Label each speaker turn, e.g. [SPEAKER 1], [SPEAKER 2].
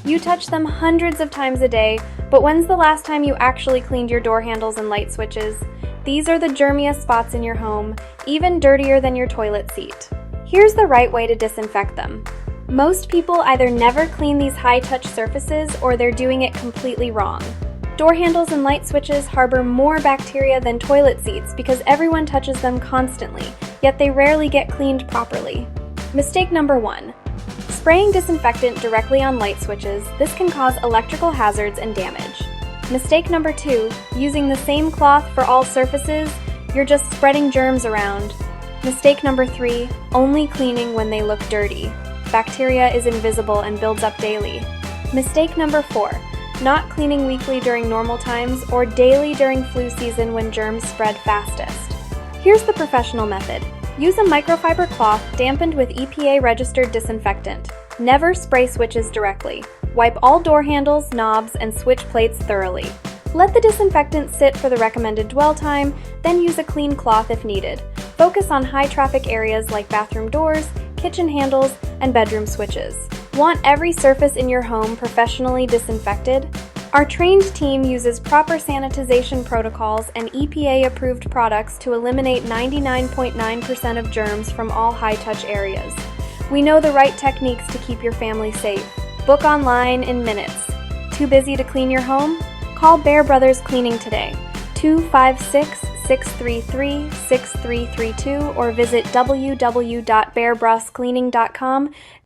[SPEAKER 1] You touch them hundreds of times a day, but when's the last time you actually cleaned your door handles and light switches? These are the germiest spots in your home, even dirtier than your toilet seat. Here's the right way to disinfect them. Most people either never clean these high-touch surfaces or they're doing it completely wrong. Door handles and light switches harbor more bacteria than toilet seats because everyone touches them constantly, yet they rarely get cleaned properly. Mistake number 1. Spraying disinfectant directly on light switches. This can cause electrical hazards and damage. Mistake number 2. Using the same cloth for all surfaces. You're just spreading germs around. Mistake number 3. Only cleaning when they look dirty. Bacteria is invisible and builds up daily. Mistake number 4. Not cleaning weekly during normal times or daily during flu season when germs spread fastest. Here's the professional method. Use a microfiber cloth dampened with EPA-registered disinfectant. Never spray switches directly. Wipe all door handles, knobs, and switch plates thoroughly. Let the disinfectant sit for the recommended dwell time, then use a clean cloth if needed. Focus on high-traffic areas like bathroom doors, kitchen handles, and bedroom switches. Want every surface in your home professionally disinfected? Our trained team uses proper sanitization protocols and EPA-approved products to eliminate 99.9% of germs from all high-touch areas. We know the right techniques to keep your family safe. Book online in minutes. Too busy to clean your home? Call Bear Brothers Cleaning today, 256-633-6332, or visit www.bearbroscleaning.com.